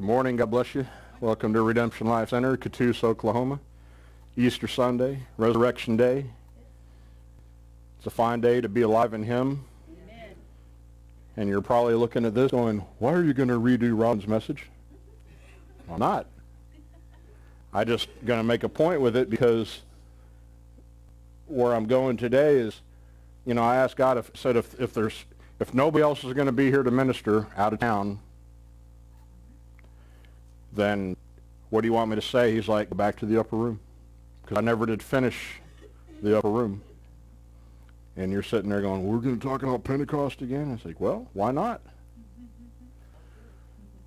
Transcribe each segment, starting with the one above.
Good morning. God bless you. Welcome to Redemption Life Center, Pt.2, Oklahoma. Easter Sunday, Resurrection Day. It's a fine day to be alive in Him. Amen. And you're probably looking at this going, why are you going to redo Ron's message? I'm not. I'm just going to make a point with it because where I'm going today is, I asked God, if nobody else is going to be here to minister out of town, then what do you want me to say? He's like, go back to the upper room. Because I never did finish the upper room. And you're sitting there going, we're going to talk about Pentecost again? I was like, well, why not?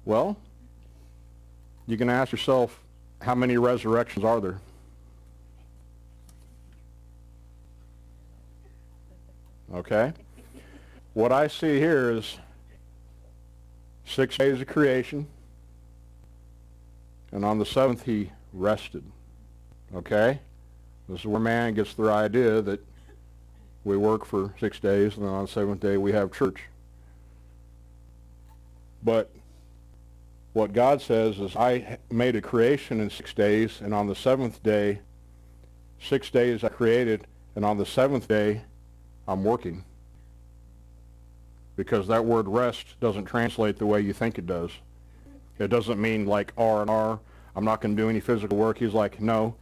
Well, you can ask yourself, how many resurrections are there? Okay? What I see here is 6 days of creation. And on the seventh, he rested. Okay? This is where man gets their idea that we work for 6 days, and then on the seventh day we have church. But what God says is, I made a creation in 6 days, and on the seventh day, 6 days I created, and on the seventh day, I'm working. Because that word rest doesn't translate the way you think it does. It doesn't mean like R&R, I'm not going to do any physical work. He's like, no,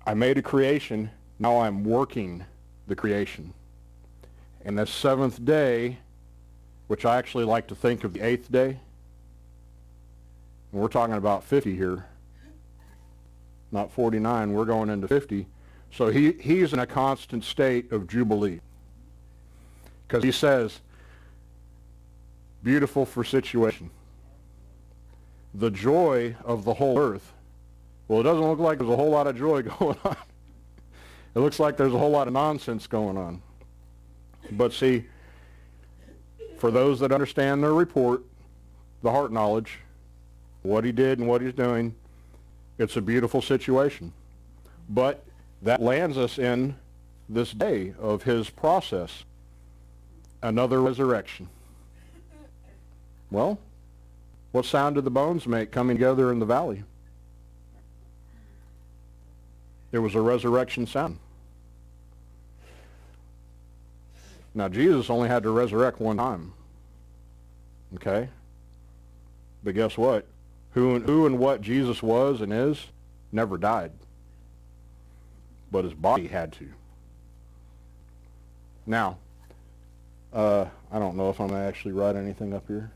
I made a creation, now I'm working the creation. And the seventh day, which I actually like to think of the eighth day, and we're talking about 50 here, not 49, we're going into 50. So he's in a constant state of jubilee. Because he says, beautiful for situation. The joy of the whole earth. Well, it doesn't look like there's a whole lot of joy going on. It looks like there's a whole lot of nonsense going on. But see, for those that understand their report, the heart knowledge, what he did and what he's doing, it's a beautiful situation. But that lands us in this day of his process, another resurrection. Well, what sound did the bones make coming together in the valley? It was a resurrection sound. Now, Jesus only had to resurrect one time. Okay? But guess what? Who and what Jesus was and is never died. But his body had to. Now, I don't know if I'm going to actually write anything up here.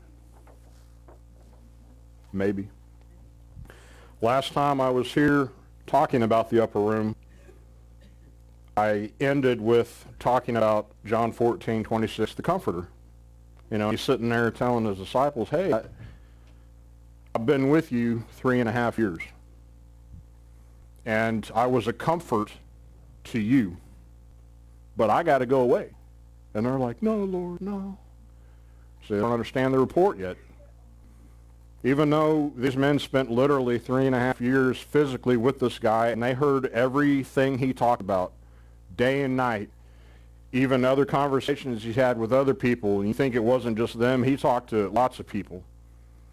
Maybe. Last time I was here talking about the upper room, I ended with talking about John 14:26, the Comforter. He's sitting there telling his disciples, hey, I've been with you 3.5 years. And I was a comfort to you. But I got to go away. And they're like, no, Lord, no. So they don't understand the report yet. Even though these men spent literally 3.5 years physically with this guy, and they heard everything he talked about, day and night, even other conversations he had with other people, and you think it wasn't just them, he talked to lots of people.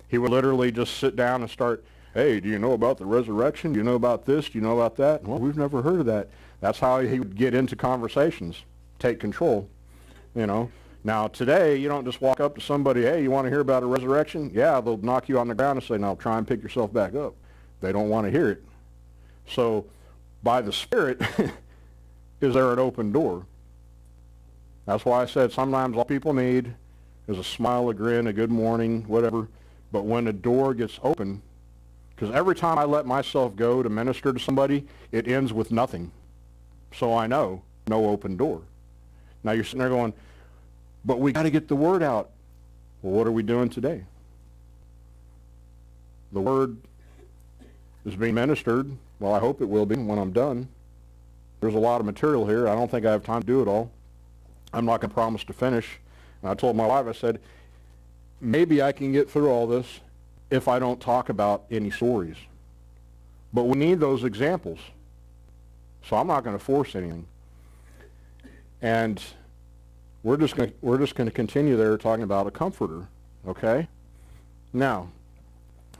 He would literally just sit down and start, hey, do you know about the resurrection? Do you know about this? Do you know about that? Well, we've never heard of that. That's how he would get into conversations, take control, Now, today, you don't just walk up to somebody, hey, you want to hear about a resurrection? Yeah, they'll knock you on the ground and say, now try and pick yourself back up. They don't want to hear it. So, by the Spirit, is there an open door? That's why I said sometimes all people need is a smile, a grin, a good morning, whatever. But when the door gets open, because every time I let myself go to minister to somebody, it ends with nothing. So I know, no open door. Now you're sitting there going, but we got to get the word out. Well, what are we doing today? The word is being ministered. Well, I hope it will be when I'm done. There's a lot of material here. I don't think I have time to do it all. I'm not going to promise to finish. And I told my wife, I said, maybe I can get through all this if I don't talk about any stories. But we need those examples. So I'm not going to force anything. And we're just going to continue there talking about a comforter, okay? Now,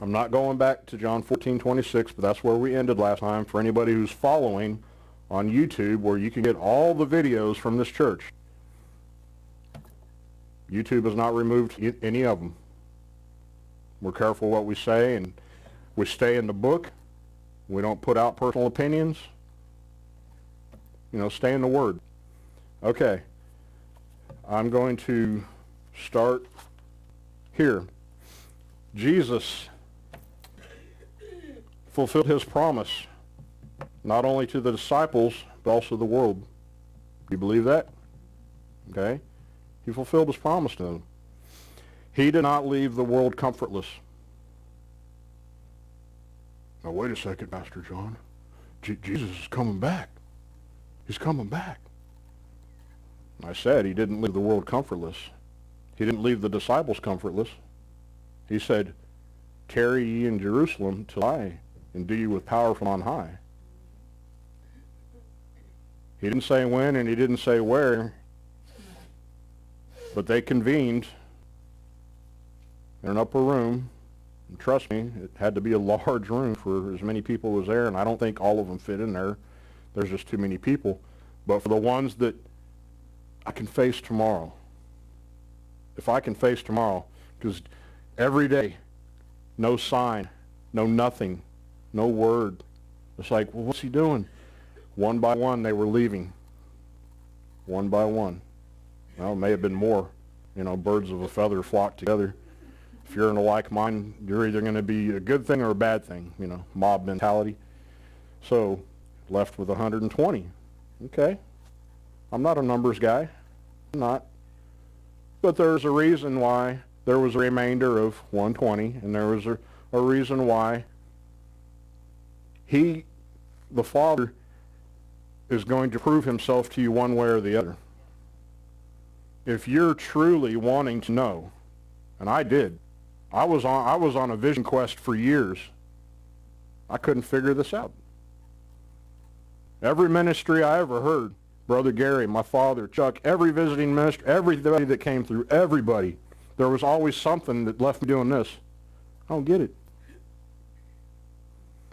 I'm not going back to John 14:26, but that's where we ended last time for anybody who's following on YouTube, where you can get all the videos from this church. YouTube has not removed any of them. We're careful what we say, and we stay in the book. We don't put out personal opinions. Stay in the Word. Okay. I'm going to start here. Jesus fulfilled his promise, not only to the disciples, but also the world. Do you believe that? Okay. He fulfilled his promise to them. He did not leave the world comfortless. Now, wait a second, Pastor John. Jesus is coming back. He's coming back. I said he didn't leave the world comfortless. He didn't leave the disciples comfortless. He said, tarry ye in Jerusalem till I endue you with power from on high. He didn't say when and he didn't say where, but they convened in an upper room. And trust me, it had to be a large room for as many people as there, and I don't think all of them fit in there. There's just too many people. But for the ones that I can face tomorrow, if I can face tomorrow, because every day, no sign, no nothing, no word. It's like, well, what's he doing? One by one, they were leaving. One by one. Well, it may have been more. Birds of a feather flock together. If you're in a like mind, you're either going to be a good thing or a bad thing, mob mentality. So, left with 120. Okay. I'm not a numbers guy. I'm not. But there's a reason why there was a remainder of 120, and there was a reason why the Father, is going to prove himself to you one way or the other. If you're truly wanting to know, and I did, I was on a vision quest for years. I couldn't figure this out. Every ministry I ever heard, Brother Gary, my father, Chuck, every visiting minister, everybody that came through, everybody, there was always something that left me doing this. I don't get it.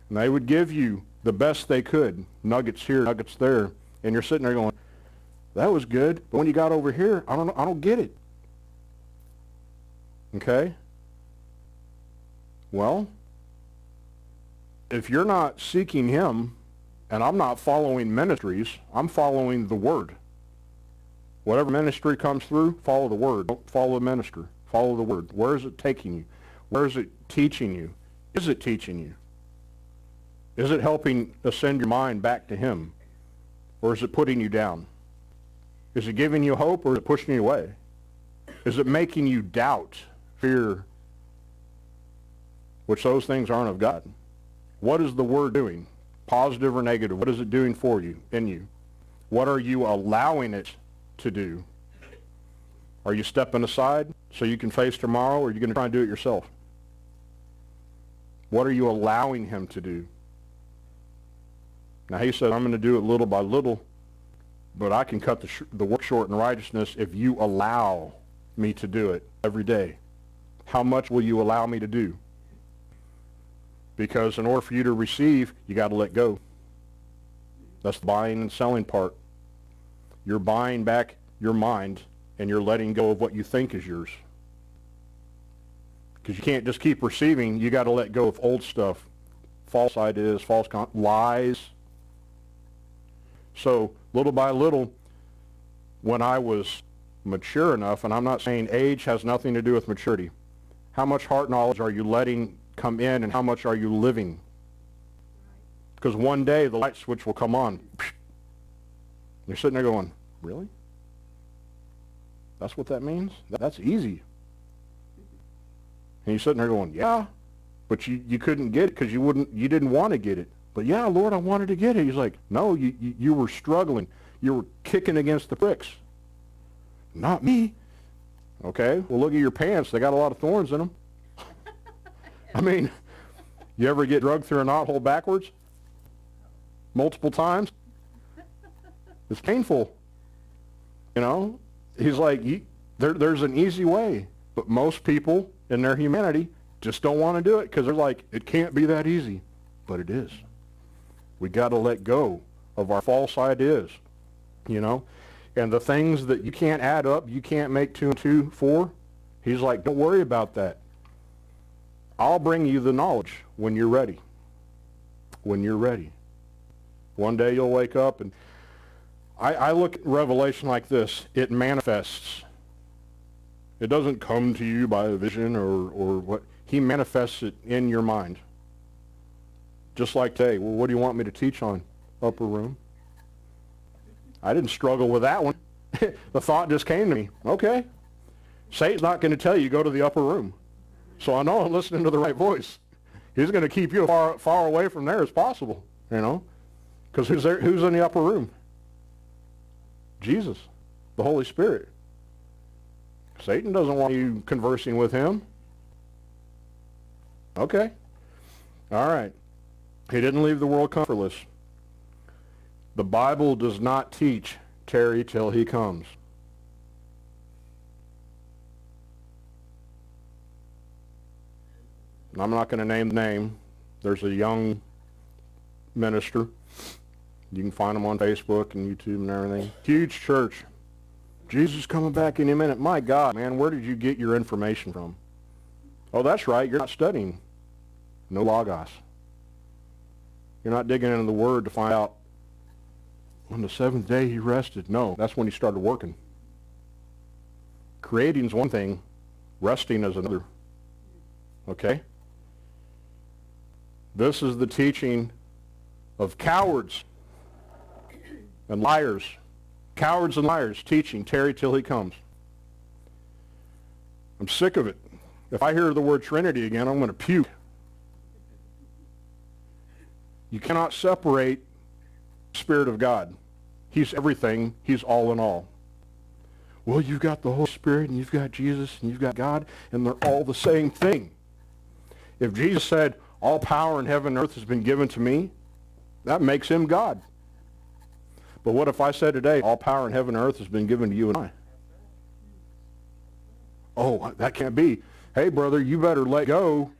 And they would give you the best they could, nuggets here, nuggets there, and you're sitting there going, that was good, but when you got over here, I don't get it. Okay? Well, if you're not seeking him, and I'm not following ministries, I'm following the Word. Whatever ministry comes through, follow the Word. Don't follow the minister. Follow the Word. Where is it taking you? Where is it teaching you? Is it teaching you? Is it helping ascend your mind back to him? Or is it putting you down? Is it giving you hope, or is it pushing you away? Is it making you doubt, fear, which those things aren't of God? What is the Word doing? Positive or negative? What is it doing for you, in you? What are you allowing it to do? Are you stepping aside so you can face tomorrow, or are you going to try and do it yourself? What are you allowing him to do? Now he said, I'm going to do it little by little, but I can cut the work short in righteousness if you allow me to do it every day. How much will you allow me to do? Because in order for you to receive, you got to let go. That's the buying and selling part. You're buying back your mind, and you're letting go of what you think is yours. Because you can't just keep receiving. You got to let go of old stuff, false ideas, lies. So little by little, when I was mature enough, and I'm not saying age has nothing to do with maturity, how much heart knowledge are you letting come in, and how much are you living? Because one day the light switch will come on. You're sitting there going, really? That's what that means? That's easy. And you're sitting there going, yeah, but you couldn't get it because you didn't want to get it. But yeah, Lord, I wanted to get it. He's like, no, you were struggling. You were kicking against the pricks. Not me. Okay, well, look at your pants. They got a lot of thorns in them. I mean, you ever get drugged through a knothole backwards? Multiple times? It's painful. He's like, there's an easy way. But most people, in their humanity, just don't want to do it because they're like, it can't be that easy. But it is. We got to let go of our false ideas, you know. And the things that you can't add up, you can't make 2 and 2 4, he's like, don't worry about that. I'll bring you the knowledge when you're ready. When you're ready. One day you'll wake up, and I look at Revelation like this. It manifests. It doesn't come to you by a vision or what. He manifests it in your mind. Just like today. Well, what do you want me to teach on? Upper room. I didn't struggle with that one. The thought just came to me. Okay. Satan's not going to tell you go to the upper room. So I know I'm listening to the right voice. He's going to keep you far away from there as possible, you know. Because who's in the upper room? Jesus, the Holy Spirit. Satan doesn't want you conversing with him. Okay. All right. He didn't leave the world comfortless. The Bible does not teach tarry till he comes. I'm not going to name the name. There's a young minister. You can find him on Facebook and YouTube and everything. Huge church. Jesus is coming back any minute. My God, man, where did you get your information from? Oh, that's right. You're not studying. No Logos. You're not digging into the Word to find out on the seventh day he rested. No, that's when he started working. Creating is one thing. Resting is another. Okay? This is the teaching of cowards and liars. Cowards and liars teaching, tarry till he comes. I'm sick of it. If I hear the word Trinity again, I'm going to puke. You cannot separate the Spirit of God. He's everything. He's all in all. Well, you've got the Holy Spirit, and you've got Jesus, and you've got God, and they're all the same thing. If Jesus said, all power in heaven and earth has been given to me, that makes him God. But what if I said today, all power in heaven and earth has been given to you and I? Oh, that can't be. Hey, brother, you better let go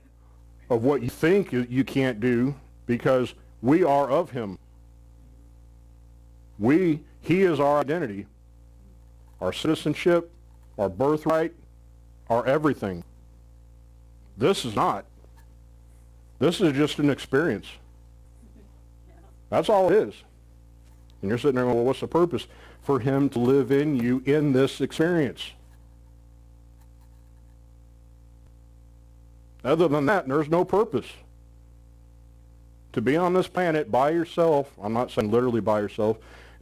of what you think you can't do, because we are of him. He is our identity, our citizenship, our birthright, our everything. This is not. This is just an experience. That's all it is. And you're sitting there going, well, what's the purpose? For him to live in you in this experience. Other than that, there's no purpose. To be on this planet by yourself, I'm not saying literally by yourself,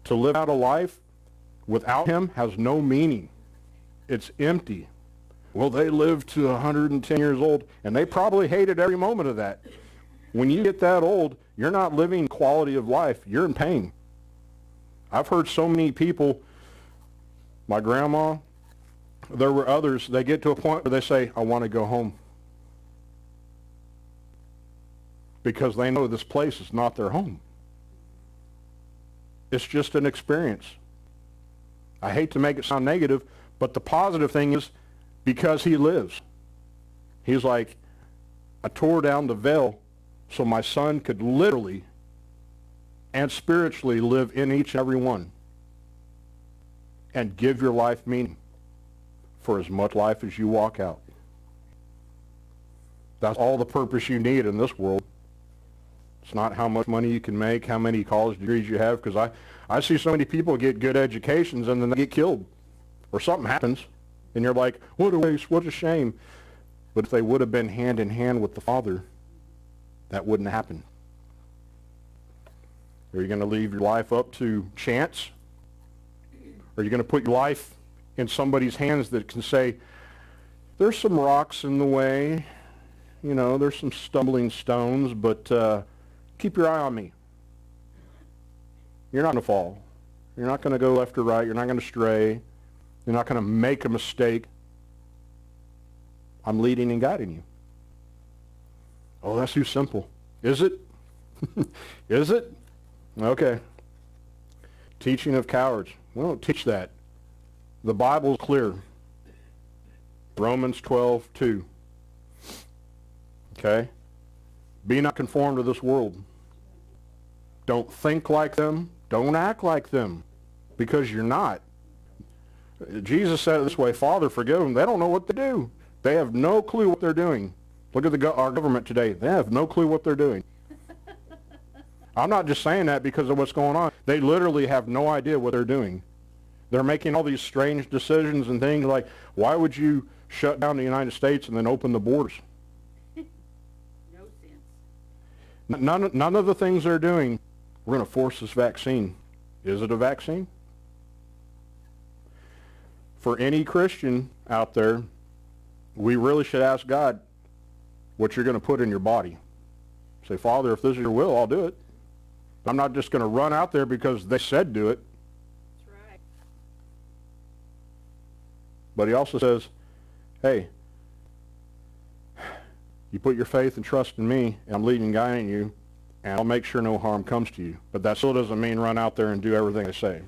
to live out a life without him has no meaning. It's empty. Well, they lived to 110 years old, and they probably hated every moment of that. When you get that old, you're not living quality of life. You're in pain. I've heard so many people, my grandma, there were others, they get to a point where they say, I want to go home. Because they know this place is not their home. It's just an experience. I hate to make it sound negative, but the positive thing is, because he lives. He's like, I tore down the veil so my son could literally and spiritually live in each and every one and give your life meaning for as much life as you walk out. That's all the purpose you need in this world. It's not how much money you can make, how many college degrees you have, because I see so many people get good educations and then they get killed or something happens. And you're like, what a waste, what a shame. But if they would have been hand in hand with the Father, that wouldn't happen. Are you going to leave your life up to chance? Are you going to put your life in somebody's hands that can say, there's some rocks in the way, you know, there's some stumbling stones, but keep your eye on me. You're not going to fall. You're not going to go left or right. You're not going to stray. You're not going to make a mistake. I'm leading and guiding you. Oh, that's too simple. Is it? Is it? Okay. Teaching of cowards. We don't teach that. The Bible's clear. Romans 12:2. Okay? Be not conformed to this world. Don't think like them. Don't act like them, because you're not. Jesus said it this way, Father, forgive them. They don't know what to do. They have no clue what they're doing. Look at our government today. They have no clue what they're doing. I'm not just saying that because of what's going on. They literally have no idea what they're doing. They're making all these strange decisions and things like, why would you shut down the United States and then open the borders? No sense. None of the things they're doing, we're going to force this vaccine. Is it a vaccine? For any Christian out there, we really should ask God what you're going to put in your body. Say, Father, if this is your will, I'll do it. I'm not just going to run out there because they said do it. That's right. But he also says, hey, you put your faith and trust in me, and I'm leading and guiding you, and I'll make sure no harm comes to you. But that still doesn't mean run out there and do everything I say.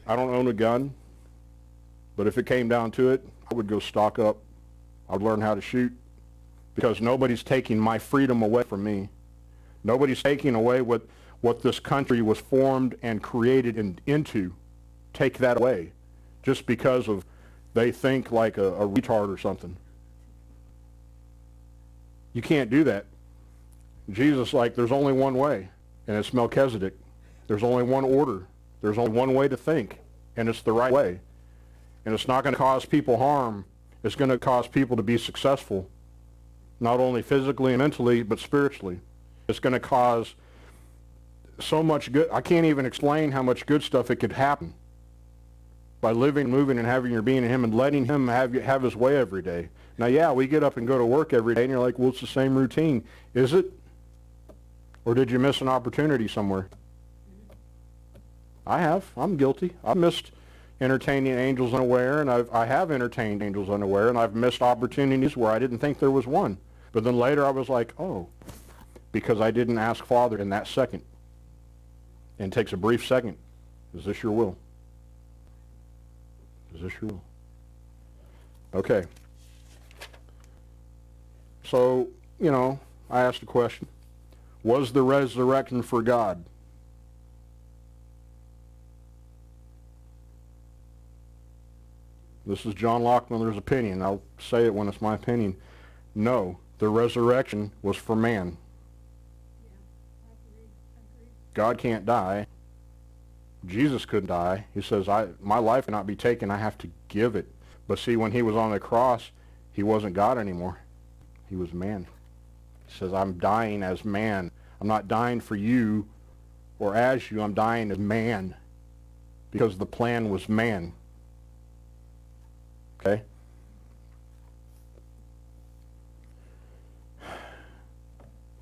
I don't own a gun, but if it came down to it, I would go stock up. I'd learn how to shoot, because nobody's taking my freedom away from me. Nobody's taking away what this country was formed and created into. Take that away just because of they think like a retard or something. You can't do that. Jesus, there's only one way, and it's Melchizedek. There's only one order. There's only one way to think, and it's the right way. And it's not going to cause people harm. It's going to cause people to be successful, not only physically and mentally, but spiritually. It's going to cause so much good. I can't even explain how much good stuff it could happen by living, moving, and having your being in him and letting him have his way every day. Now, yeah, we get up and go to work every day, and you're like, well, it's the same routine. Is it? Or did you miss an opportunity somewhere? I have. I'm guilty. I've missed entertaining angels unaware, and I have entertained angels unaware, and I've missed opportunities where I didn't think there was one. But then later I was like, oh, because I didn't ask Father in that second. And it takes a brief second. Is this your will? Is this your will? Okay. So, I asked a question. Was the resurrection for God? This is John Lockmiller's opinion. I'll say it when it's my opinion. No, the resurrection was for man. Yeah, I agree. God can't die. Jesus couldn't die. He says, my life cannot be taken. I have to give it. But see, when he was on the cross, he wasn't God anymore. He was man. He says, I'm dying as man. I'm not dying for you or as you. I'm dying as man, because the plan was man. Okay?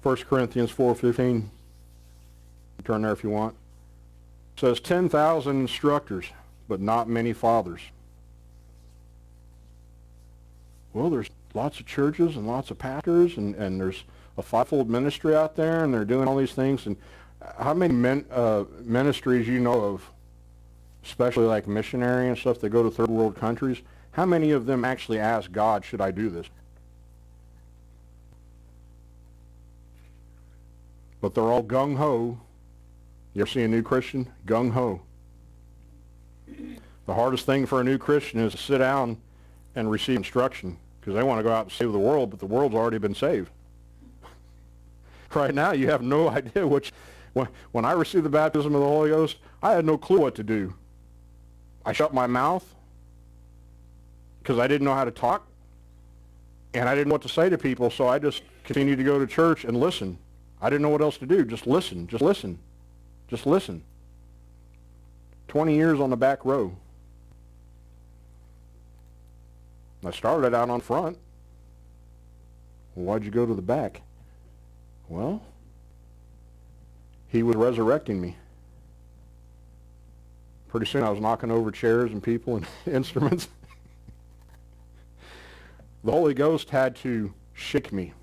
1 Corinthians 4:15. Turn there if you want. It says 10,000 instructors, but not many fathers. Well, there's lots of churches and lots of pastors, and there's a fivefold ministry out there, and they're doing all these things. And how many ministries you know of, especially like missionary and stuff that go to third world countries, how many of them actually ask God, should I do this? But they're all gung-ho. You ever see a new Christian? Gung-ho. The hardest thing for a new Christian is to sit down and receive instruction, because they want to go out and save the world, but the world's already been saved. Right now, you have no idea which. When I received the baptism of the Holy Ghost, I had no clue what to do. I shut my mouth because I didn't know how to talk, and I didn't know what to say to people, so I just continued to go to church and listen. I didn't know what else to do. Just listen. Just listen. Just listen. 20 years on the back row. I started out on front. Well, why'd you go to the back? Well, he was resurrecting me. Pretty soon I was knocking over chairs and people and instruments. The Holy Ghost had to shake me.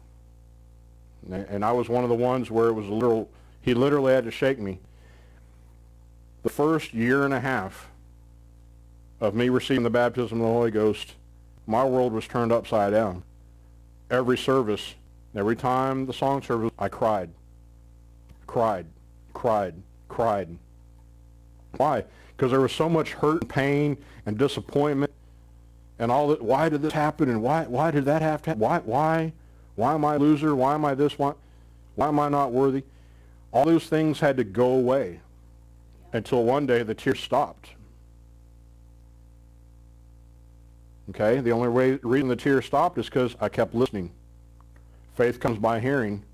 And I was one of the ones where it was he literally had to shake me. The first year and a half of me receiving the baptism of the Holy Ghost, my world was turned upside down. every service, every time the song service, I cried. Cried. Why? Because there was so much hurt and pain and disappointment and all that. Why did this happen? And why did that have to happen? Why am I a loser? Why am I this? Why am I not worthy? All those things had to go away until one day the tears stopped. Okay? The only reason the tears stopped is because I kept listening. Faith comes by hearing,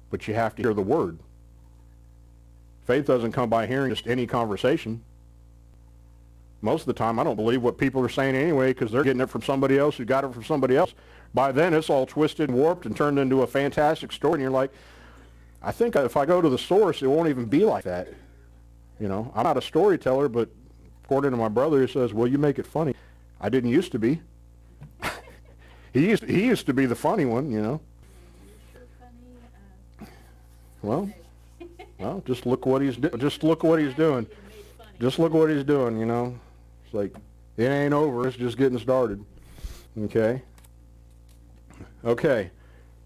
but you have to hear the word. Faith doesn't come by hearing just any conversation. Most of the time, I don't believe what people are saying anyway because they're getting it from somebody else who got it from somebody else. By then, it's all twisted and warped and turned into a fantastic story, and you're like, I think if I go to the source, it won't even be like that. You know, I'm not a storyteller, but according to my brother, he says, well, you make it funny. I didn't used to be. He used to be the funny one, you know. Well, just look what he's doing. Just look what he's doing. Just look what he's doing, you know. It's like, it ain't over. It's just getting started. Okay. Okay.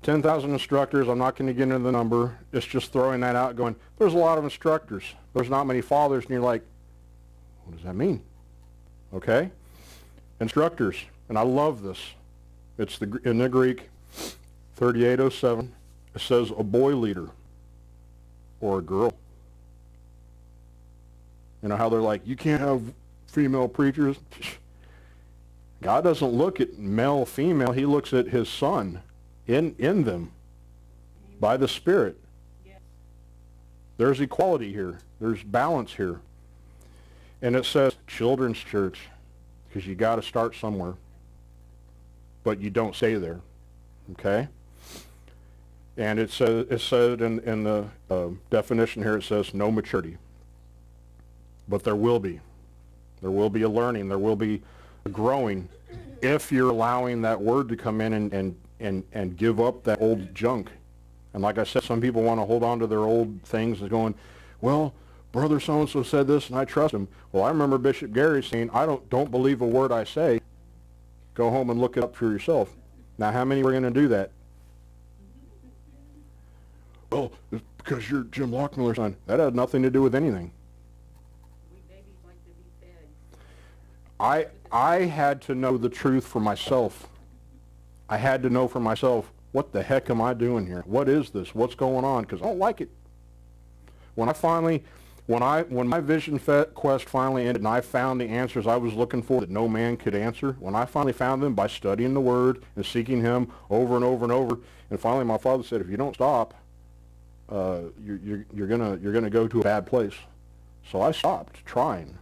10,000 instructors. I'm not going to get into the number. It's just throwing that out going, there's a lot of instructors. There's not many fathers. And you're like, what does that mean? Okay. Instructors. And I love this. It's in the Greek, 3807. It says a boy leader. Or a girl. You know how they're like, you can't have female preachers? God doesn't look at male, female. He looks at his son in them by the Spirit. Yes. There's equality here. There's balance here. And it says children's church because you got to start somewhere. But you don't stay there. Okay? And it said in the definition here, it says no maturity. But there will be. There will be a learning. There will be a growing if you're allowing that word to come in and give up that old junk. And like I said, some people want to hold on to their old things and going, well, brother so-and-so said this and I trust him. Well, I remember Bishop Gary saying, I don't believe a word I say. Go home and look it up for yourself. Now, how many were going to do that? Well, it's because you're Jim Lockmiller's son. That had nothing to do with anything. We babies like to be fed. I had to know the truth for myself. I had to know for myself, what the heck am I doing here? What is this? What's going on? Because I don't like it. When my vision quest finally ended and I found the answers I was looking for that no man could answer, when I finally found them by studying the Word and seeking Him over and over and over, and finally my father said, if you don't stop, you're gonna go to a bad place. So I stopped trying.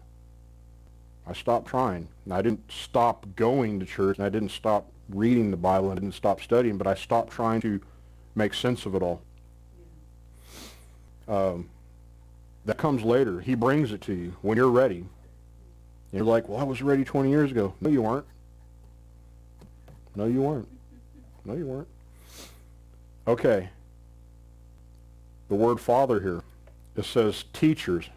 And I didn't stop going to church, and I didn't stop reading the Bible, and I didn't stop studying, but I stopped trying to make sense of it all. That comes later. He brings it to you when you're ready. You're like, well, I was ready 20 years ago. No, you weren't. No, you weren't. No, you weren't. Okay. The word Father here, it says teachers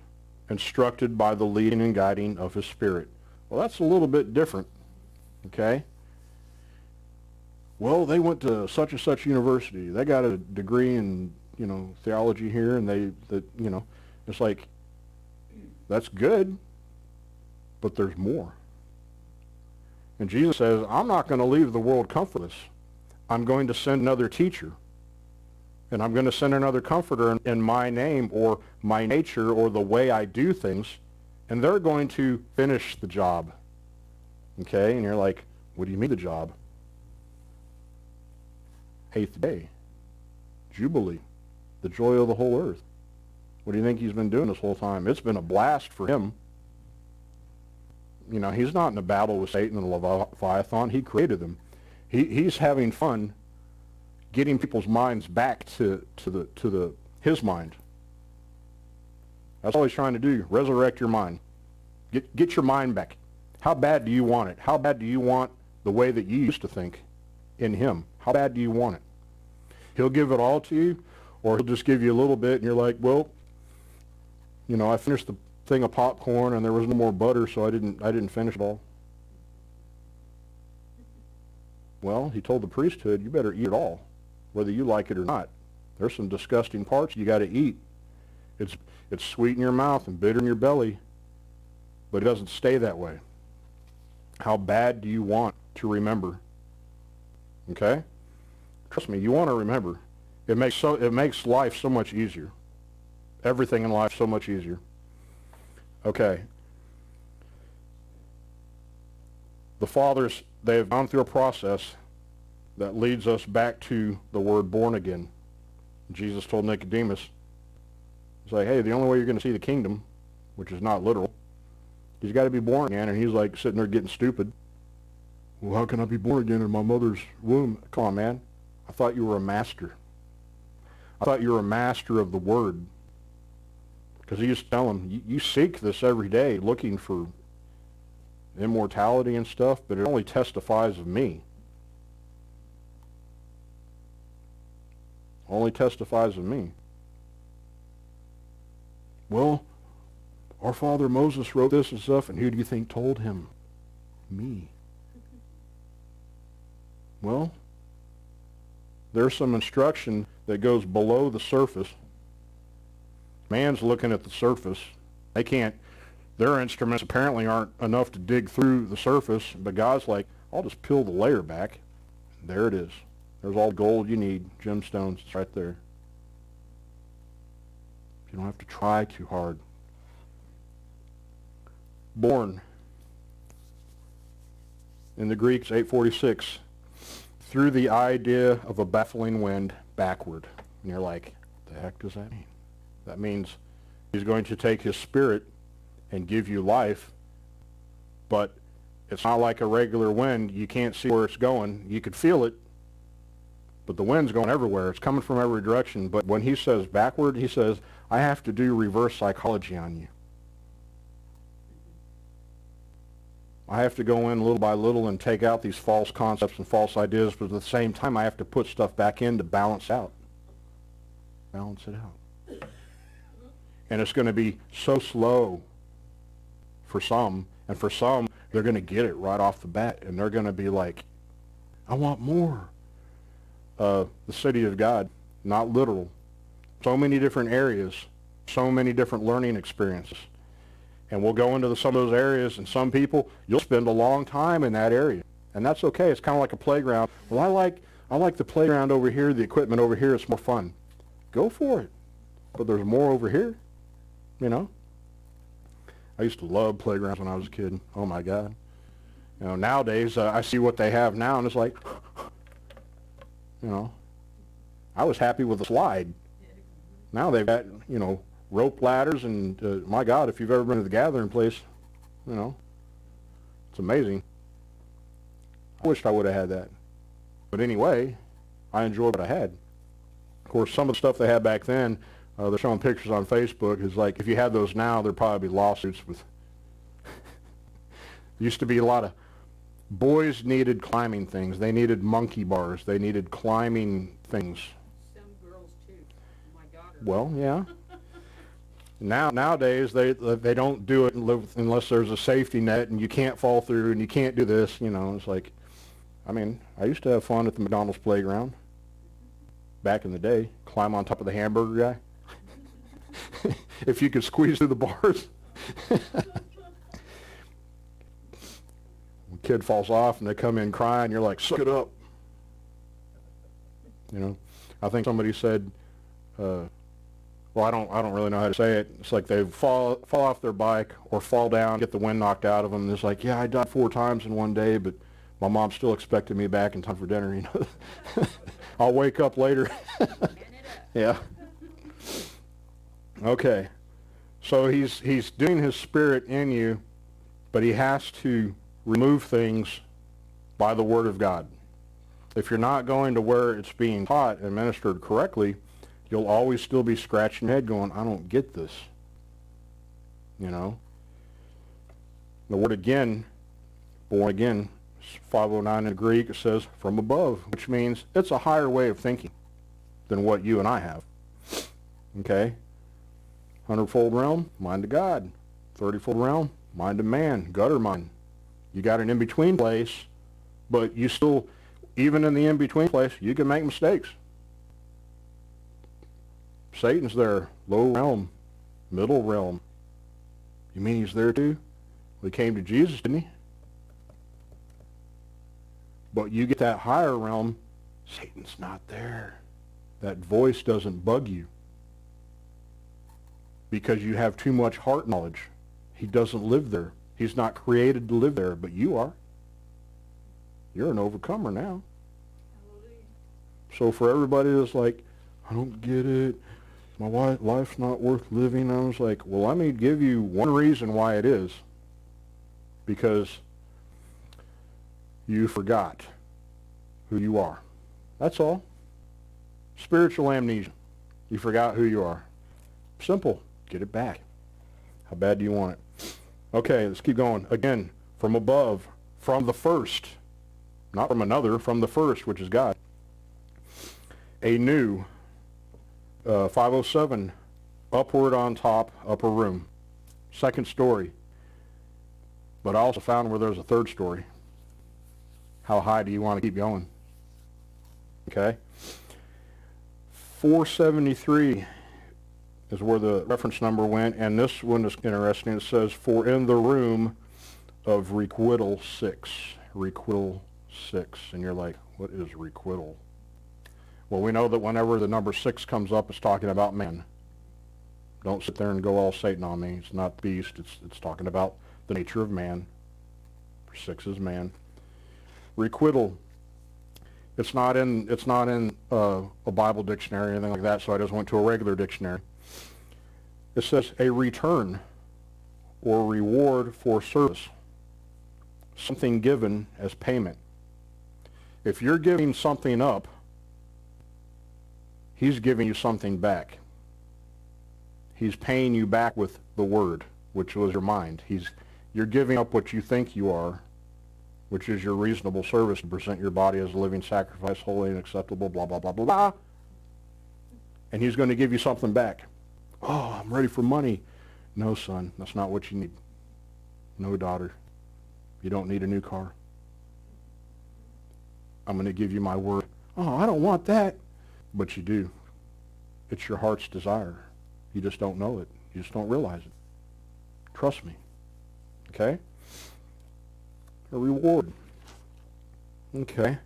instructed by the leading and guiding of His Spirit. Well, that's a little bit different, okay? Well, they went to such and such university. They got a degree in, theology here, and it's like, that's good, but there's more. And Jesus says, I'm not going to leave the world comfortless. I'm going to send another teacher. And I'm going to send another comforter in my name or my nature or the way I do things, and they're going to finish the job. Okay? And you're like, what do you mean the job? 8th day. Jubilee. The joy of the whole earth. What do you think He's been doing this whole time? It's been a blast for Him. He's not in a battle with Satan and Leviathan. He created them. He's having fun getting people's minds back to His mind. That's all He's trying to do. Resurrect your mind. Get your mind back. How bad do you want it? How bad do you want the way that you used to think in Him? How bad do you want it? He'll give it all to you, or He'll just give you a little bit, and you're like, well, I finished the thing of popcorn, and there was no more butter, so I didn't finish it all. Well, he told the priesthood, you better eat it all, whether you like it or not. There's some disgusting parts you got to eat. It's sweet in your mouth and bitter in your belly, but it doesn't stay that way. How bad do you want to remember? Okay? Trust me, you want to remember. It makes life so much easier. Everything in life so much easier. Okay. The fathers, they have gone through a process that leads us back to the word born again. Jesus told Nicodemus, he's like, hey, the only way you're going to see the kingdom, which is not literal, he's got to be born again. And he's like sitting there getting stupid. Well, how can I be born again in my mother's womb? Come on, man. I thought you were a master. I thought you were a master of the word. Because he used to tell him, you seek this every day looking for immortality and stuff, but it only testifies of me. Only testifies of me. Well, our father Moses wrote this and stuff, and who do you think told him? Me. Well, there's some instruction that goes below the surface. Man's looking at the surface. They can't, their instruments apparently aren't enough to dig through the surface, but God's like, I'll just peel the layer back. There it is. There's all the gold you need, gemstones, it's right there. You don't have to try too hard. Born. In the Greek, it's 846. Through the idea of a baffling wind backward. And you're like, the heck does that mean? That means he's going to take his spirit and give you life, but it's not like a regular wind. You can't see where it's going. You could feel it, but the wind's going everywhere. It's coming from every direction. But when he says backward, he says, I have to do reverse psychology on you. I have to go in little by little and take out these false concepts and false ideas, but at the same time I have to put stuff back in to balance out. Balance it out. And it's going to be so slow for some, and for some, they're going to get it right off the bat, and they're going to be like, I want more. The city of God, not literal. So many different areas, so many different learning experiences. And we'll go into some of those areas, and some people, you'll spend a long time in that area. And that's okay. It's kind of like a playground. Well, I like the playground over here, the equipment over here, it's more fun. Go for it. But there's more over here, you know. I used to love playgrounds when I was a kid. Oh, my God. You know, nowadays, I see what they have now, and it's like, you know, I was happy with the slide. Now they've got, you know, rope ladders, and my God, if you've ever been to the gathering place, you know, it's amazing. I wished I would have had that. But anyway, I enjoyed what I had. Of course, some of the stuff they had back then, they're showing pictures on Facebook, is like, if you had those now, there'd probably be lawsuits with... There used to be a lot of... Boys needed climbing things. They needed monkey bars. They needed climbing things. Some girls too. My daughter. Well, yeah. Nowadays, they don't do it unless there's a safety net, and you can't fall through, and you can't do this, you know. It's like, I mean, I used to have fun at the McDonald's playground back in the day. Climb on top of the hamburger guy. If you could squeeze through the bars. Kid falls off, and they come in crying, you're like, suck it up. You know, I think somebody said, well, I don't really know how to say it. It's like they fall off their bike or fall down, get the wind knocked out of them. And it's like, yeah, I died 4 times in one day, but my mom still expected me back in time for dinner. You know, I'll wake up later. Yeah. Okay. So he's doing his spirit in you, but he has to remove things by the Word of God. If you're not going to where it's being taught and ministered correctly, you'll always still be scratching your head going, I don't get this. You know? The word again, born again, 509 in the Greek, it says from above, which means it's a higher way of thinking than what you and I have. Okay? 100-fold realm, mind of God. 30-fold realm, mind of man, gutter mind. You got an in-between place, but you still, even in the in-between place, you can make mistakes. Satan's there, low realm, middle realm. You mean he's there too? Well, he came to Jesus, didn't he? But you get that higher realm, Satan's not there. That voice doesn't bug you because you have too much heart knowledge. He doesn't live there. He's not created to live there, but you are. You're an overcomer now. Hallelujah. So for everybody that's like, I don't get it, my life's not worth living, I was like, well, let me give you one reason why it is. Because you forgot who you are. That's all. Spiritual amnesia. You forgot who you are. Simple. Get it back. How bad do you want it? Okay, let's keep going. Again, from above, from the first. Not from another, from the first, which is God. A new 507, upward on top, upper room. Second story. But I also found where there's a third story. How high do you want to keep going? Okay. 473 is where the reference number went, and this one is interesting. It says, for in the room of requital 6. Requital 6. And you're like, what is requital? Well, we know that whenever the number 6 comes up, it's talking about man. Don't sit there and go all Satan on me. It's not beast. It's talking about the nature of man. 6 is man. Requital. It's not in a Bible dictionary or anything like that, so I just went to a regular dictionary. It says a return or reward for service. Something given as payment. If you're giving something up, he's giving you something back. He's paying you back with the word, which was your mind. You're giving up what you think you are, which is your reasonable service to present your body as a living sacrifice, holy and acceptable, blah, blah, blah, blah, blah. And he's going to give you something back. Oh, I'm ready for money. No, son, that's not what you need. No, daughter, you don't need a new car. I'm going to give you my word. Oh, I don't want that. But you do. It's your heart's desire. You just don't know it. You just don't realize it. Trust me. Okay? A reward. Okay.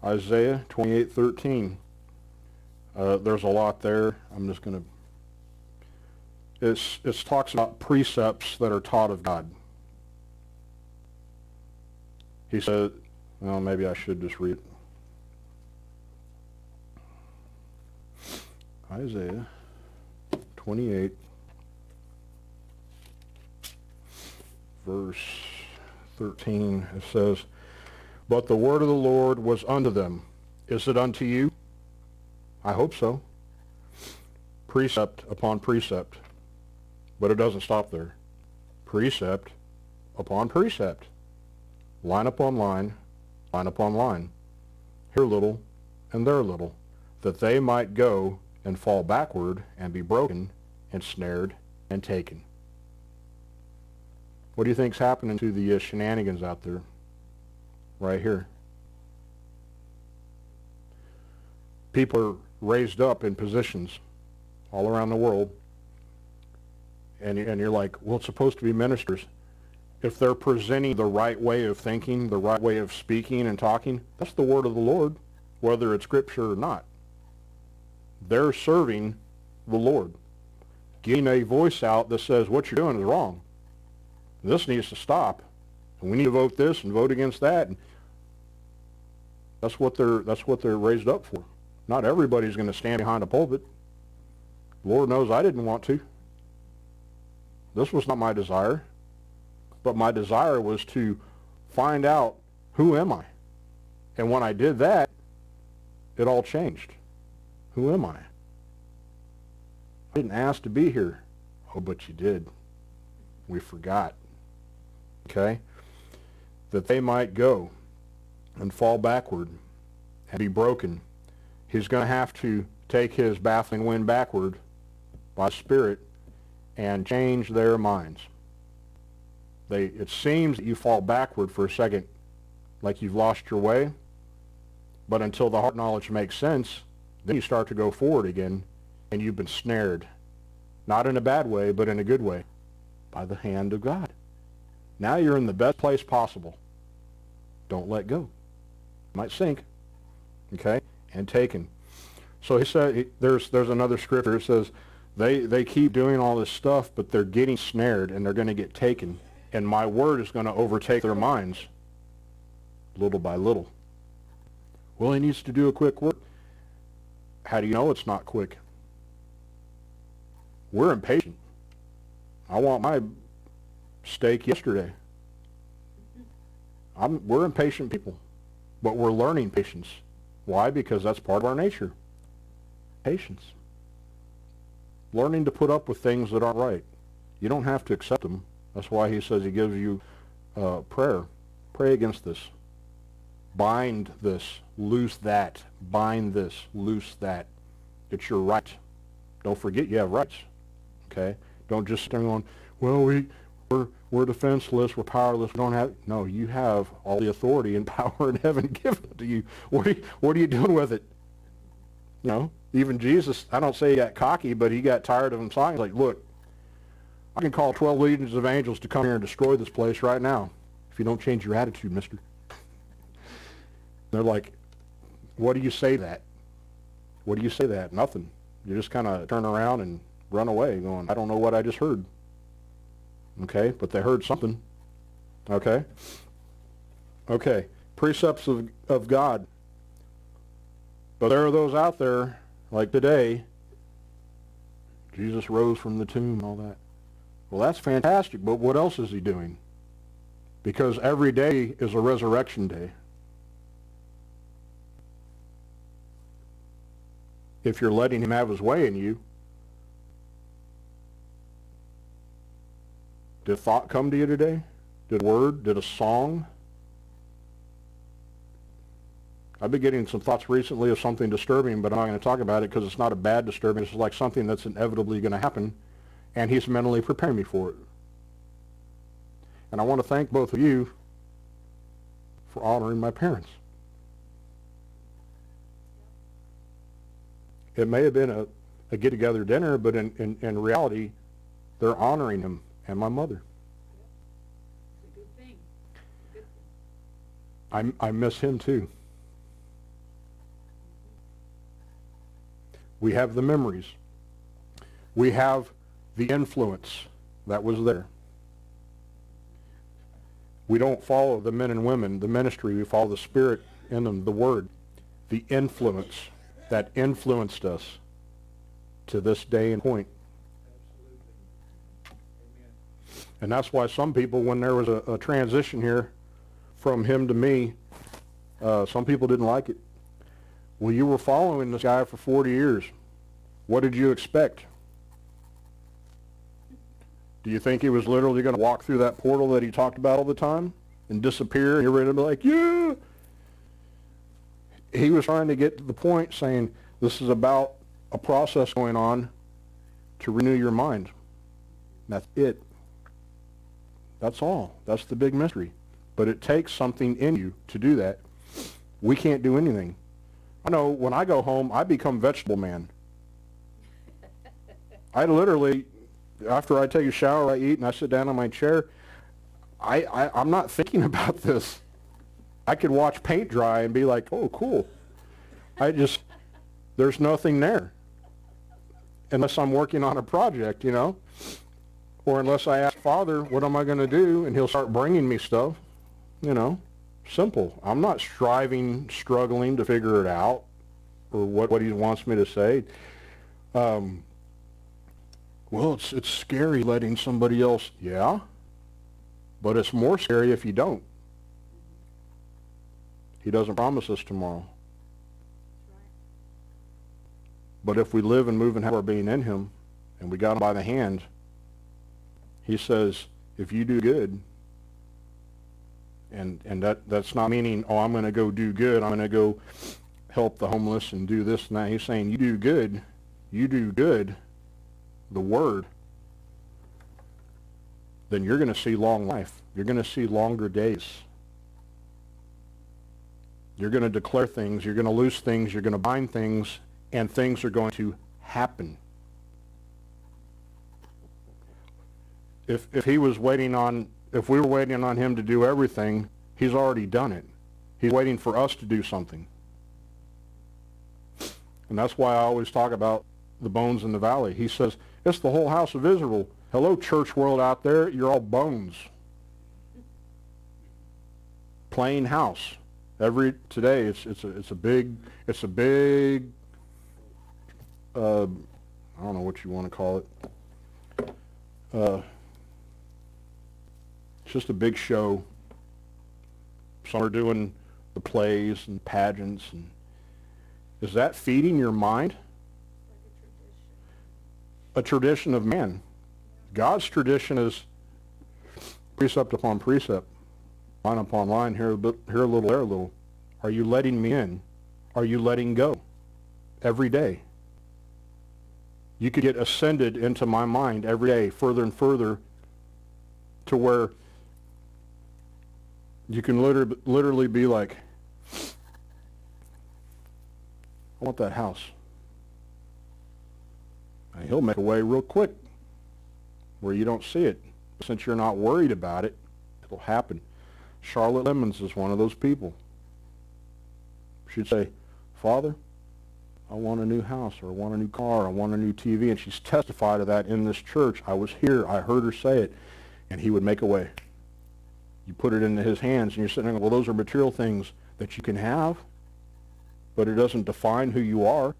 Isaiah 28:13. There's a lot there. I'm just going to... It talks about precepts that are taught of God. He said... Well, maybe I should just read it. Isaiah 28, verse 13, it says, but the word of the Lord was unto them. Is it unto you? I hope so. Precept upon precept. But it doesn't stop there. Precept upon precept. Line upon line. Line upon line, here little and there little, that they might go and fall backward and be broken and snared and taken. What do you think's happening to the shenanigans out there? Right here. People are raised up in positions all around the world, and you're like, well, it's supposed to be ministers. If they're presenting the right way of thinking, the right way of speaking and talking, that's the word of the Lord, whether it's scripture or not. They're serving the Lord, getting a voice out that says what you're doing is wrong. This needs to stop, and we need to vote this and vote against that. And that's what they're raised up for. Not everybody's going to stand behind a pulpit. Lord knows I didn't want to. This was not my desire. But my desire was to find out, who am I? And when I did that, it all changed. Who am I? I didn't ask to be here. Oh, but you did. We forgot. Okay? That they might go and fall backward and be broken. He's going to have to take his baffling wind backward by Spirit and change their minds. It seems that you fall backward for a second, like you've lost your way. But until the heart knowledge makes sense, then you start to go forward again, and you've been snared. Not in a bad way, but in a good way, by the hand of God. Now you're in the best place possible. Don't let go. Might sink. Okay? And taken. So he said, there's another scripture. It says, they keep doing all this stuff, but they're getting snared, and they're going to get taken. And my word is going to overtake their minds, little by little. Well, he needs to do a quick work. How do you know it's not quick? We're impatient. I want my steak yesterday. We're impatient people, but we're learning patience. Why? Because that's part of our nature. Patience. Learning to put up with things that aren't right. You don't have to accept them. That's why he says he gives you prayer. Pray against this. Bind this. Loose that. Bind this. Loose that. It's your right. Don't forget you have rights. Okay? Don't just stand on, well, we're defenseless, we're powerless, we don't have... No, you have all the authority and power in heaven given to you. What are you doing with it? You know, even Jesus, I don't say he got cocky, but he got tired of himself. He's like, look, I can call 12 legions of angels to come here and destroy this place right now if you don't change your attitude, mister. They're like, what do you say that? What do you say that? Nothing. You just kind of turn around and run away going, I don't know what I just heard. Okay, but they heard something. Okay? Okay, precepts of God. But there are those out there, like today, Jesus rose from the tomb and all that. Well, that's fantastic, but what else is he doing? Because every day is a resurrection day. If you're letting him have his way in you, did a thought come to you today? Did a word? Did a song? I've been getting some thoughts recently of something disturbing, but I'm not going to talk about it because it's not a bad disturbing. It's like something that's inevitably going to happen, and he's mentally preparing me for it. And I want to thank both of you for honoring my parents. It may have been a get-together dinner, but in reality, they're honoring him and my mother. It's a good thing. Good thing. I miss him too. We have the memories. We have the influence that was there. We don't follow the men and women, the ministry. We follow the Spirit in them, the Word. The influence that influenced us to this day and point. And that's why some people, when there was a transition here from him to me, some people didn't like it. Well, you were following this guy for 40 years. What did you expect? Do you think he was literally going to walk through that portal that he talked about all the time and disappear and you're ready to be like, yeah? He was trying to get to the point saying, this is about a process going on to renew your mind. That's it. That's all. That's the big mystery. But it takes something in you to do that. We can't do anything. I know when I go home, I become vegetable man. I literally, after I take a shower, I eat, and I sit down on my chair, I'm not thinking about this. I could watch paint dry and be like, oh, cool. There's nothing there. Unless I'm working on a project, you know. Or unless I ask Father, what am I going to do? And he'll start bringing me stuff, you know. Simple. I'm not struggling to figure it out or what he wants me to say. Well, it's scary letting somebody else, yeah, but it's more scary if you don't. He doesn't promise us tomorrow. But if we live and move and have our being in him, and we got him by the hand, he says, if you do good, and that's not meaning, oh, I'm going to go do good, I'm going to go help the homeless and do this and that. He's saying, you do good, the word, then you're going to see long life. You're going to see longer days. You're going to declare things. You're going to loose things. You're going to bind things. And things are going to happen. If we were waiting on him to do everything, he's already done it. He's waiting for us to do something. And that's why I always talk about the bones in the valley. He says, it's the whole house of Israel. Hello, church world out there, you're all bones. Plain house. Today it's a big I don't know what you want to call it. It's just a big show. Some are doing the plays and pageants. And is that feeding your mind? A tradition of man. God's tradition is precept upon precept, line upon line, here a little, there a little. Are you letting me in? Are you letting go? Every day. You could get ascended into my mind every day, further and further, to where you can literally be like, I want that house. And he'll make a way real quick where you don't see it. Since you're not worried about it, it'll happen. Charlotte Lemons is one of those people. She'd say, Father, I want a new house, or I want a new car, I want a new TV. And she's testified to that in this church. I was here, I heard her say it, and he would make a way. You put it into his hands, and you're sitting there, well, those are material things that you can have, but it doesn't define who you are.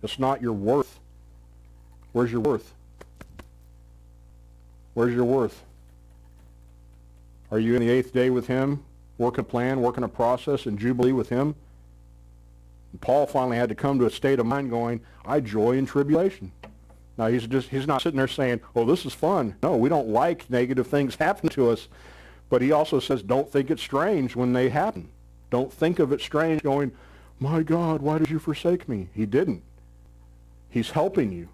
It's not your worth. Where's your worth? Where's your worth? Are you in the 8th day with him, working a plan, working a process, and jubilee with him? And Paul finally had to come to a state of mind going, I joy in tribulation. Now he's not sitting there saying, oh, this is fun. No, we don't like negative things happen to us. But he also says, don't think it's strange when they happen. Don't think of it strange going, my God, why did you forsake me? He didn't. He's helping you.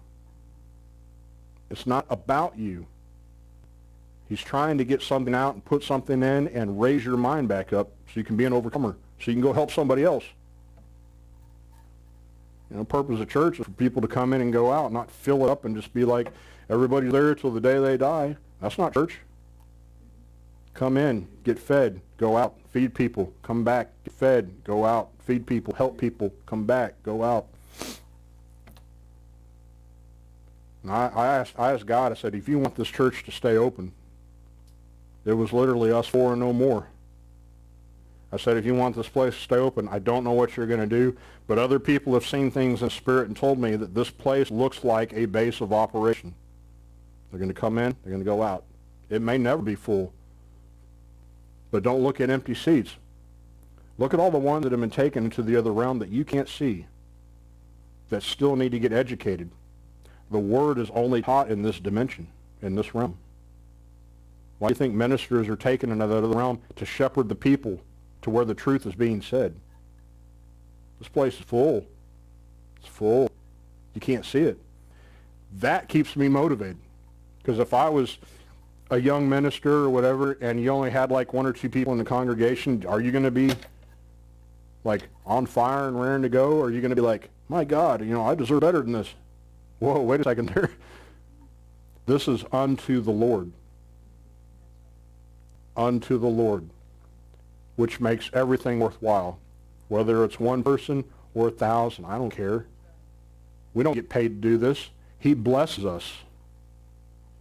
It's not about you. He's trying to get something out and put something in and raise your mind back up so you can be an overcomer, so you can go help somebody else. You know, the purpose of church is for people to come in and go out, not fill it up and just be like, everybody's there till the day they die. That's not church. Come in, get fed, go out, feed people, come back, get fed, go out, feed people, help people, come back, go out. And I asked God, I said, if you want this church to stay open, it was literally us four and no more. I said, if you want this place to stay open, I don't know what you're going to do, but other people have seen things in spirit and told me that this place looks like a base of operation. They're going to come in, they're going to go out. It may never be full, but don't look at empty seats. Look at all the ones that have been taken into the other realm that you can't see, that still need to get educated. The word is only taught in this dimension, in this realm. Why do you think ministers are taken into that other realm? To shepherd the people to where the truth is being said. This place is full. It's full. You can't see it. That keeps me motivated. Because if I was a young minister or whatever, and you only had like 1 or 2 people in the congregation, are you going to be like on fire and raring to go? Or are you going to be like, my God, you know, I deserve better than this? Whoa, wait a second there. This is unto the Lord. Unto the Lord, which makes everything worthwhile. Whether it's one person or 1,000, I don't care. We don't get paid to do this. He blesses us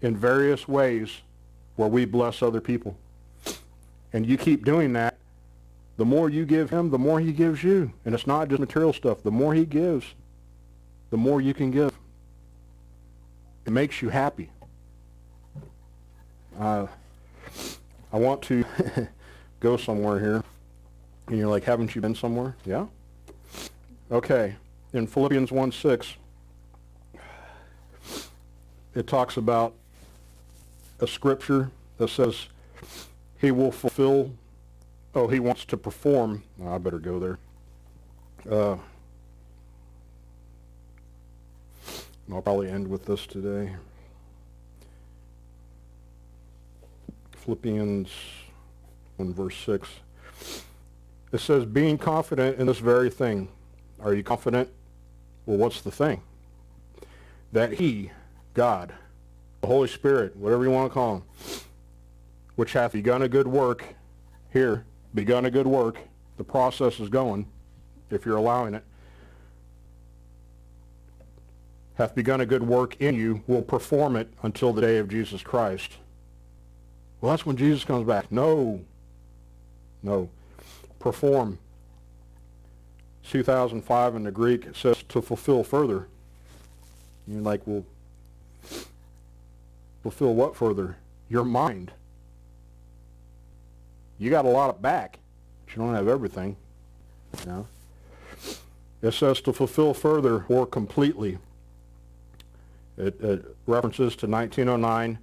in various ways where we bless other people. And you keep doing that, the more you give him, the more he gives you. And it's not just material stuff. The more he gives, the more you can give. It makes you happy. I want to go somewhere here. And you're like, haven't you been somewhere? Yeah? Okay. In Philippians 1:6, it talks about a scripture that says he will fulfill, he wants to perform. I better go there. I'll probably end with this today. Philippians 1 verse 6. It says, being confident in this very thing. Are you confident? Well, what's the thing? That he, God, the Holy Spirit, whatever you want to call him, which hath begun a good work, here, begun a good work, the process is going, if you're allowing it, hath begun a good work in you, will perform it until the day of Jesus Christ. Well, that's when Jesus comes back. No. Perform. 2005 in the Greek, it says to fulfill further. You're like, well, fulfill what further? Your mind. You got a lot of back, but you don't have everything. No. It says to fulfill further or completely. It references to 1909.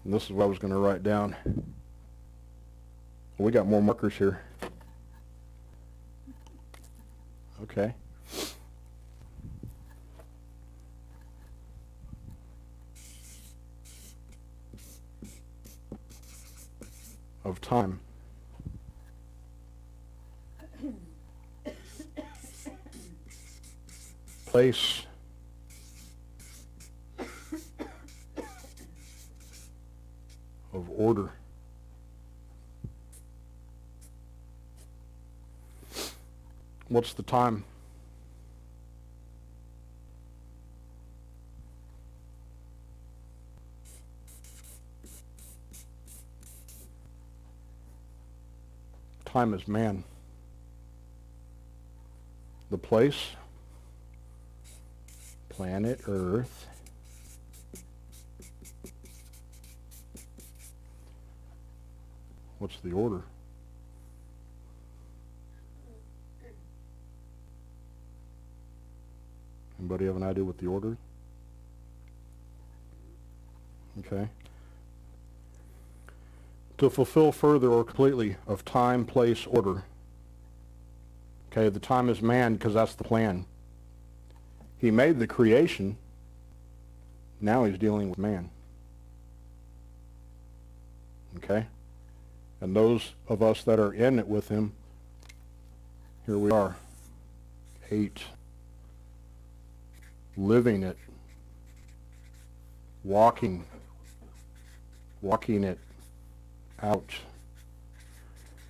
And this is what I was going to write down. We got more markers here. Okay. Of time. Place. Of order. What's the time? Time is man. The place, planet Earth. What's the order? Anybody have an idea what the order is? Okay. To fulfill further or completely of time, place, order. Okay, the time is man because that's the plan. He made the creation. Now he's dealing with man. Okay? And those of us that are in it with him, here we are. 8. Living it. Walking it out.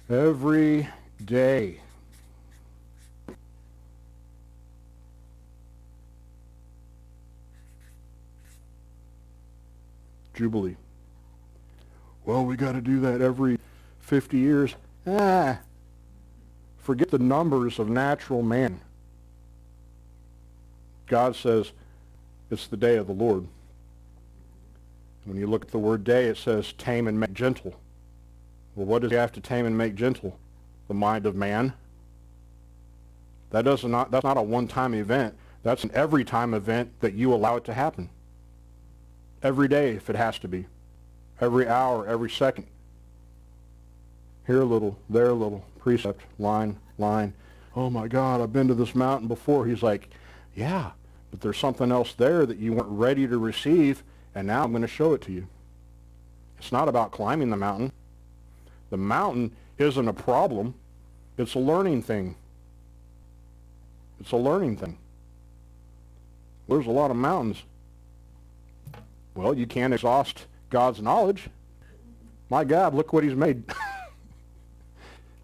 Every day. Jubilee. Well, we got to do that every 50 years. Forget the numbers of natural man. God says it's the day of the Lord. When you look at the word day, it says tame and make gentle. Well, what does he have to tame and make gentle? The mind of man. That's not a one-time event. That's an every-time event that you allow it to happen. Every day, if it has to be. Every hour, every second. Here a little, there a little, precept, line. Oh my God, I've been to this mountain before. He's like, yeah, but there's something else there that you weren't ready to receive, and now I'm going to show it to you. It's not about climbing the mountain. The mountain isn't a problem. It's a learning thing. It's a learning thing. There's a lot of mountains. Well, you can't exhaust God's knowledge. My God, look what he's made.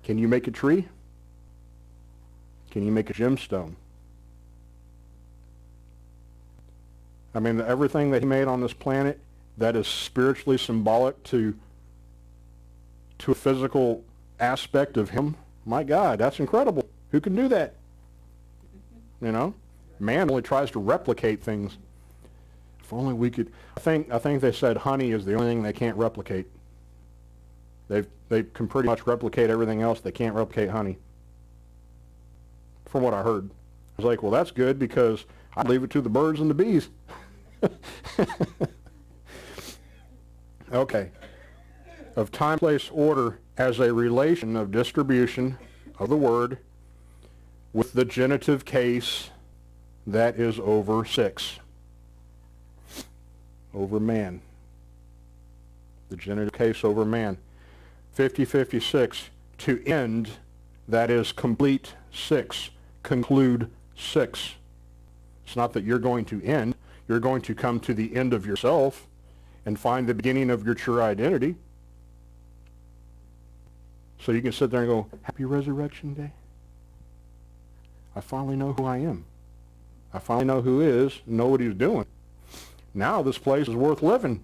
Can you make a tree? Can you make a gemstone? I mean, everything that he made on this planet that is spiritually symbolic to a physical aspect of him, my God, that's incredible. Who can do that? You know? Man only tries to replicate things. If only we could. I think they said honey is the only thing they can't replicate. They can pretty much replicate everything else. They can't replicate honey. From what I heard. I was like, well, that's good because I'd leave it to the birds and the bees. Okay. Of time, place, order as a relation of distribution of the word with the genitive case that is over 6. Over man. the genitive case over man. 50-56, to end, that is complete 6, conclude 6. It's not that you're going to end. You're going to come to the end of yourself and find the beginning of your true identity. So you can sit there and go, Happy Resurrection Day. I finally know who I am. I finally know who is, know what he's doing. Now this place is worth living.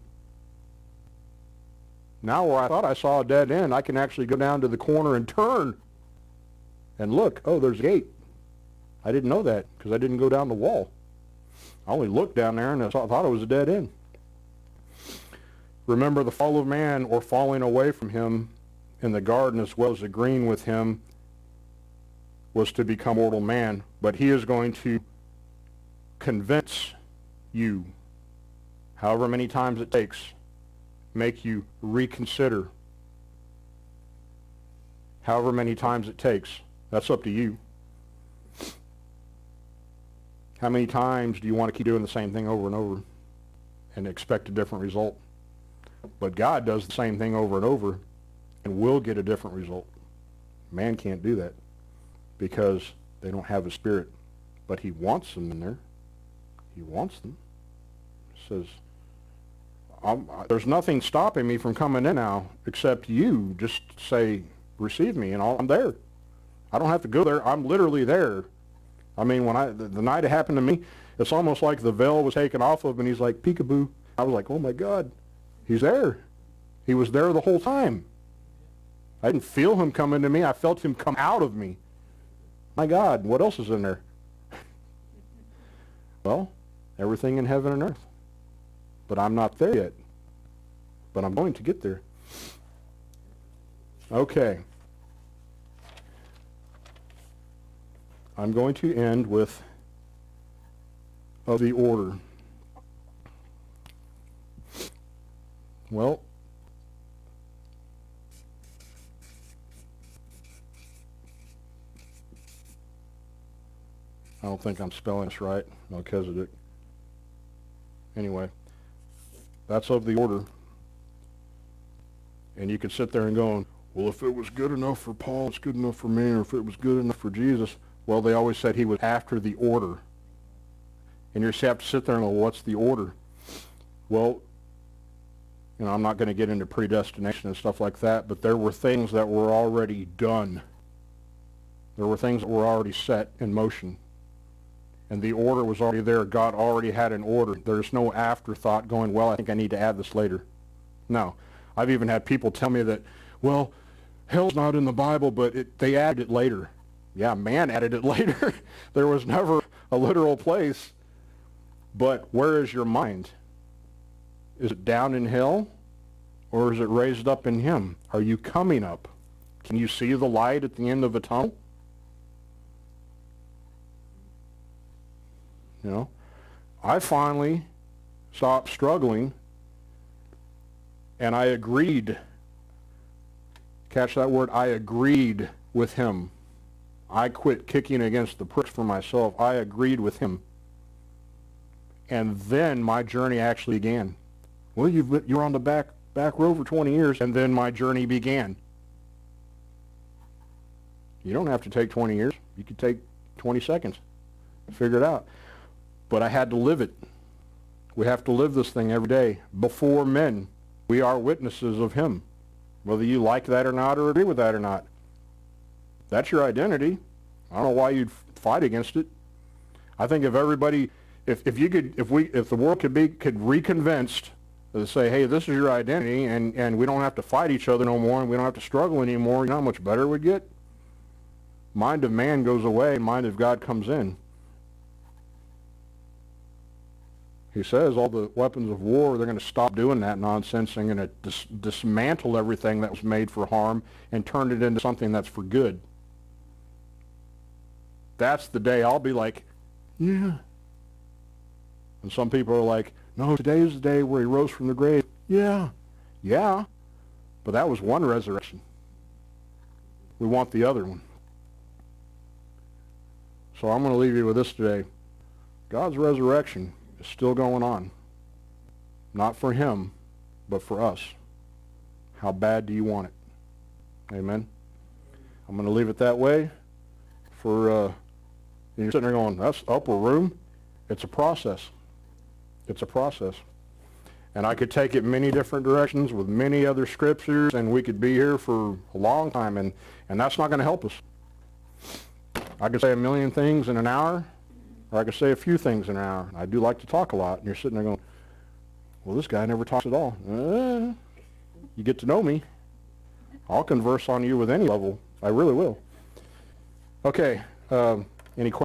Now where I thought I saw a dead end, I can actually go down to the corner and turn and look. Oh, there's a gate. I didn't know that because I didn't go down the wall. I only looked down there and I thought it was a dead end. Remember, the fall of man, or falling away from him in the garden as well as agreeing with him, was to become mortal man. But he is going to convince you, however many times it takes, make you reconsider. However many times it takes. That's up to you. How many times do you want to keep doing the same thing over and over and expect a different result? But God does the same thing over and over and will get a different result. Man can't do that because they don't have a spirit. But he wants them in there. He wants them. He says, there's nothing stopping me from coming in now except you just say, receive me, and I'm there. I don't have to go there. I'm literally there. I mean, when the night it happened to me, it's almost like the veil was taken off of him, and he's like, peekaboo. I was like, oh my God, he's there. He was there the whole time. I didn't feel him come into me. I felt him come out of me. My God, what else is in there? Well, everything in heaven and earth. But I'm not there yet. But I'm going to get there. Okay. I'm going to end with of the order. Well, I don't think I'm spelling this right. Melchizedek. Anyway, that's of the order. And you could sit there and go, well, if it was good enough for Paul, it's good enough for me, or if it was good enough for Jesus. Well, they always said he was after the order. And you just have to sit there and go, what's the order? Well, you know, I'm not going to get into predestination and stuff like that, but there were things that were already done. There were things that were already set in motion. And the order was already there. God already had an order. There's no afterthought going, well, I think I need to add this later. No. I've even had people tell me that, well, hell's not in the Bible, but they added it later. Yeah, man added it later. There was never a literal place. But where is your mind? Is it down in hell, or is it raised up in him? Are you coming up? Can you see the light at the end of the tunnel? You know, I finally stopped struggling, and I agreed. Catch that word, I agreed with him. I quit kicking against the pricks for myself. I agreed with him. And then my journey actually began. Well, you're on the back row for 20 years, and then my journey began. You don't have to take 20 years. You could take 20 seconds. Figure it out. But I had to live it. We have to live this thing every day. Before men, we are witnesses of him. Whether you like that or not, or agree with that or not. That's your identity. I don't know why you'd fight against it. I think if everybody, if the world could be reconvinced to say, hey, this is your identity, and we don't have to fight each other no more, and we don't have to struggle anymore, you know how much better we'd get? Mind of man goes away, mind of God comes in. He says all the weapons of war, they're going to stop doing that nonsense and going to dismantle everything that was made for harm and turn it into something that's for good. That's the day I'll be like, yeah. And some people are like, no, today is the day where he rose from the grave. Yeah. Yeah. But that was one resurrection. We want the other one. So I'm going to leave you with this today. God's resurrection is still going on. Not for him, but for us. How bad do you want it? Amen. I'm going to leave it that way. You're sitting there going, that's upper room. It's a process. It's a process. And I could take it many different directions with many other scriptures, and we could be here for a long time, and that's not going to help us. I could say a million things in an hour, or I could say a few things in an hour. I do like to talk a lot, and you're sitting there going, well, this guy never talks at all. You get to know me. I'll converse on you with any level. I really will. Okay. Any questions?